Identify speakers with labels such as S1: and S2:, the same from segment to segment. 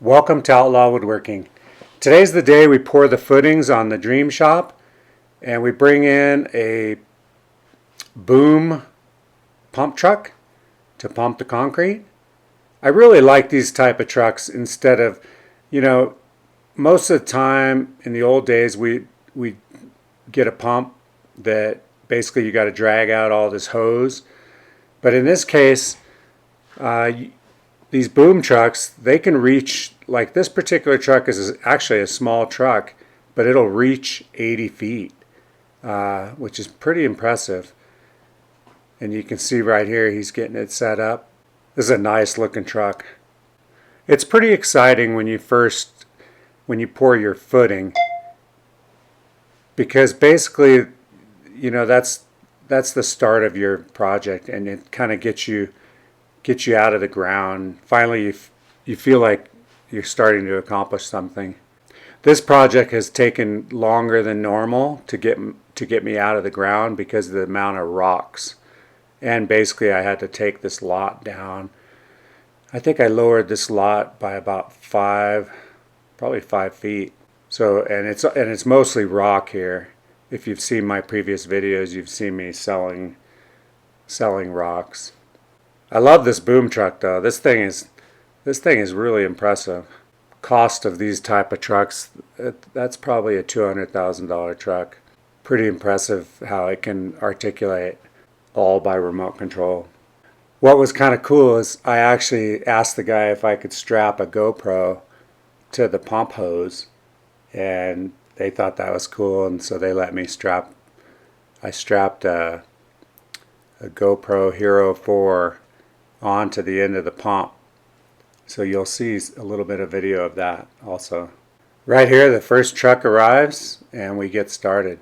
S1: Welcome to Outlaw Woodworking. Today's the day we pour the footings on the Dream Shop, and we bring in a boom pump truck to pump the concrete. I really like these type of trucks instead of, most of the time in the old days we get a pump that basically you got to drag out all this hose. But in this case, these boom trucks, they can reach, like this particular truck is actually a small truck, but it'll reach 80 feet, which is pretty impressive. And you can see right here, he's getting it set up. This is a nice looking truck. It's pretty exciting when you pour your footing, because basically, that's the start of your project, and it kind of gets you out of the ground. Finally, you feel like you're starting to accomplish something. This project has taken longer than normal to get me out of the ground because of the amount of rocks. And basically I had to take this lot down. I think I lowered this lot by about probably 5 feet. So, and it's mostly rock here. If you've seen my previous videos, you've seen me selling rocks. I love this boom truck though. This thing is really impressive. Cost of these type of trucks, that's probably a $200,000 truck. Pretty impressive how it can articulate all by remote control. What was kind of cool is I actually asked the guy if I could strap a GoPro to the pump hose, and they thought that was cool, and so they let me I strapped a GoPro Hero 4 onto the end of the pump. So you'll see a little bit of video of that also. Right here, the first truck arrives and we get started.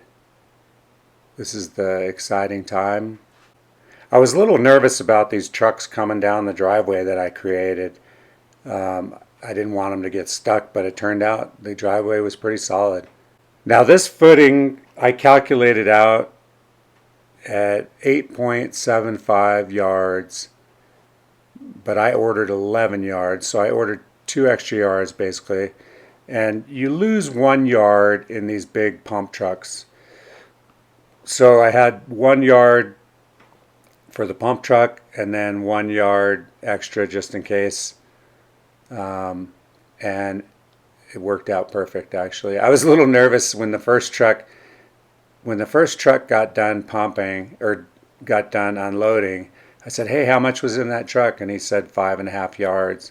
S1: This is the exciting time. I was a little nervous about these trucks coming down the driveway that I created. I didn't want them to get stuck, but it turned out the driveway was pretty solid. Now this footing I calculated out at 8.75 yards, but I ordered 11 yards, so I ordered 2 extra yards basically. And you lose 1 yard in these big pump trucks. So I had 1 yard for the pump truck and then 1 yard extra just in case. And it worked out perfect actually. I was a little nervous when the first truck got done pumping or got done unloading. I said, "Hey, how much was in that truck?" And he said 5.5 yards.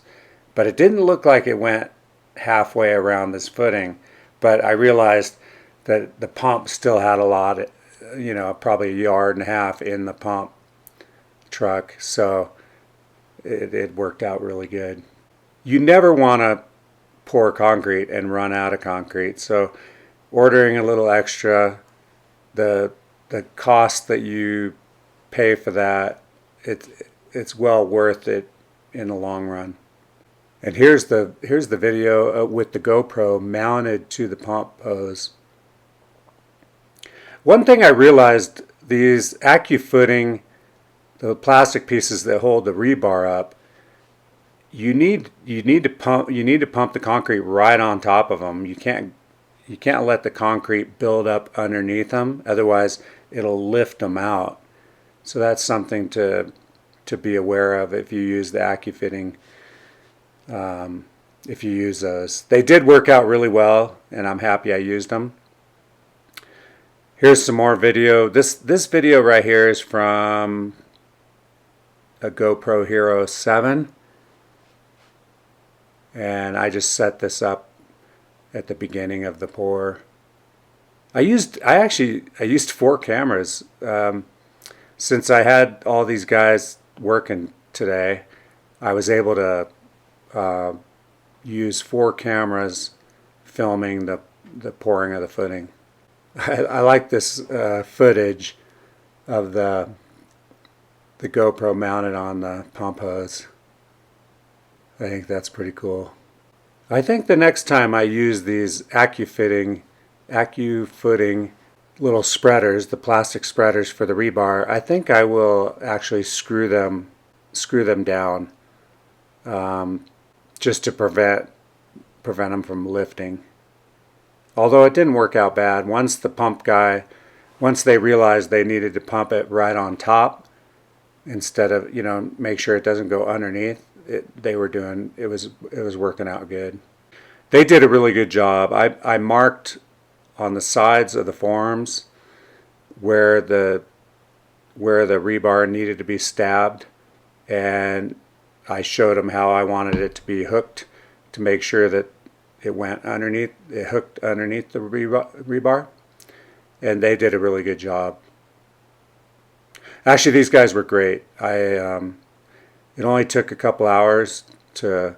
S1: But it didn't look like it went halfway around this footing. But I realized that the pump still had a lot, probably 1.5 yards in the pump truck. So it worked out really good. You never want to pour concrete and run out of concrete. So ordering a little extra, the cost that you pay for that, it's well worth it in the long run. And here's the video with the GoPro mounted to the pump hose. One thing I realized, these AccuFooting, the plastic pieces that hold the rebar up, you need to pump the concrete right on top of them. You can't let the concrete build up underneath them, otherwise it'll lift them out. So that's something to be aware of if you use the AccuFitting. If you use those, they did work out really well, and I'm happy I used them. Here's some more video. This video right here is from a GoPro Hero 7, and I just set this up at the beginning of the pour. I used 4 cameras. Since I had all these guys working today, I was able to use 4 cameras filming the pouring of the footing. I like this footage of the GoPro mounted on the pump hose. I think that's pretty cool. I think the next time I use these AccuFooting little spreaders, the plastic spreaders for the rebar, I think I will actually screw them down, just to prevent prevent them from lifting. Although it didn't work out bad. Once they realized they needed to pump it right on top instead of, make sure it doesn't go underneath, it was working out good. They did a really good job. I marked on the sides of the forms where the rebar needed to be stabbed, and I showed them how I wanted it to be hooked to make sure that it hooked underneath the rebar, and they did a really good job. Actually, these guys were great. It only took a couple hours to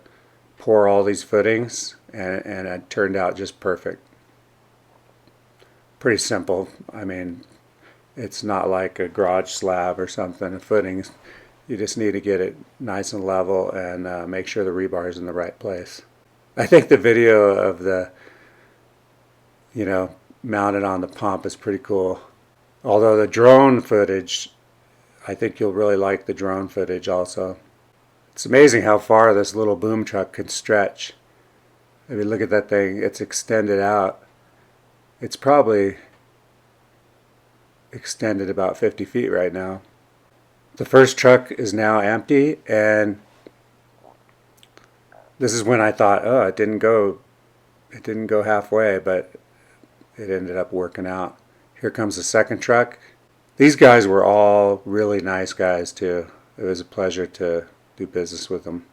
S1: pour all these footings, and it turned out just perfect. Pretty simple. I mean, it's not like a garage slab or something. The footings, you just need to get it nice and level and make sure the rebar is in the right place. I think the video of the, mounted on the pump is pretty cool. Although the drone footage, I think you'll really like the drone footage also. It's amazing how far this little boom truck can stretch. I mean, look at that thing. It's extended out. It's probably extended about 50 feet right now. The first truck is now empty, and this is when I thought, oh, it didn't go halfway, but it ended up working out. Here comes the second truck. These guys were all really nice guys too. It was a pleasure to do business with them.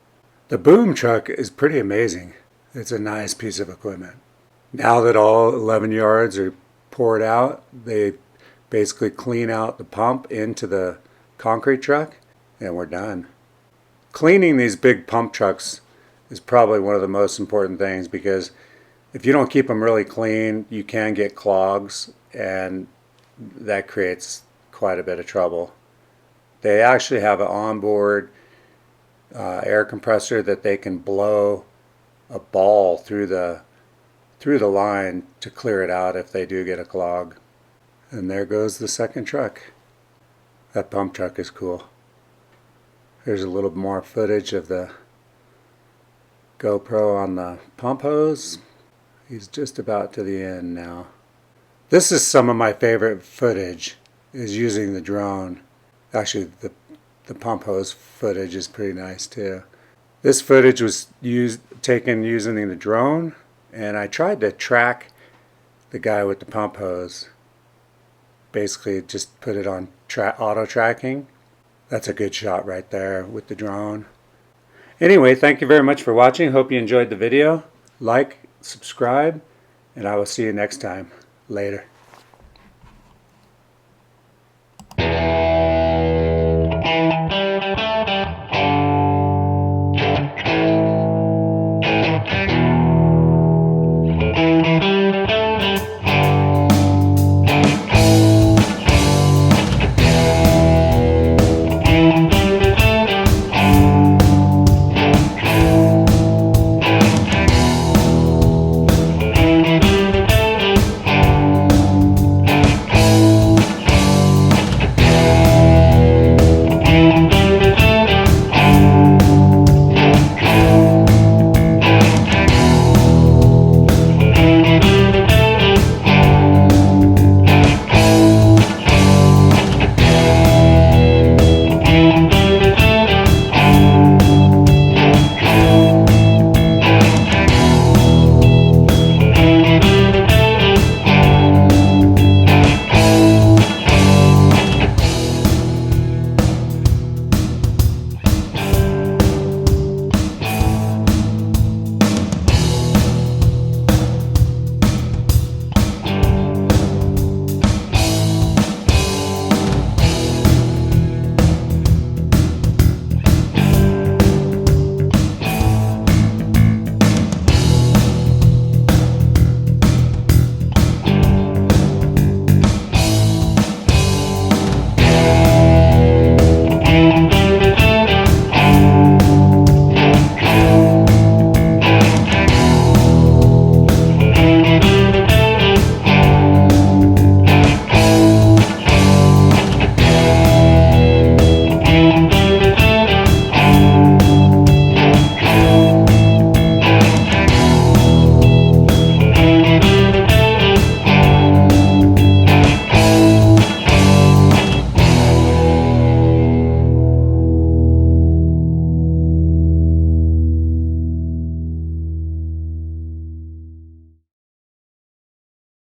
S1: The boom truck is pretty amazing. It's a nice piece of equipment. Now that all 11 yards are poured out, they basically clean out the pump into the concrete truck, and we're done. Cleaning these big pump trucks is probably one of the most important things, because if you don't keep them really clean, you can get clogs, and that creates quite a bit of trouble. They actually have an onboard air compressor that they can blow a ball through the line to clear it out if they do get a clog. And there goes the second truck. That pump truck is cool. Here's a little more footage of the GoPro on the pump hose. He's just about to the end now. This is some of my favorite footage, is using the drone. Actually, the pump hose footage is pretty nice too. This footage was taken using the drone, and I tried to track the guy with the pump hose. Basically just put it on auto tracking. That's a good shot right there with the drone. Anyway, thank you very much for watching. Hope you enjoyed the video. Like, subscribe, and I will see you next time. Later.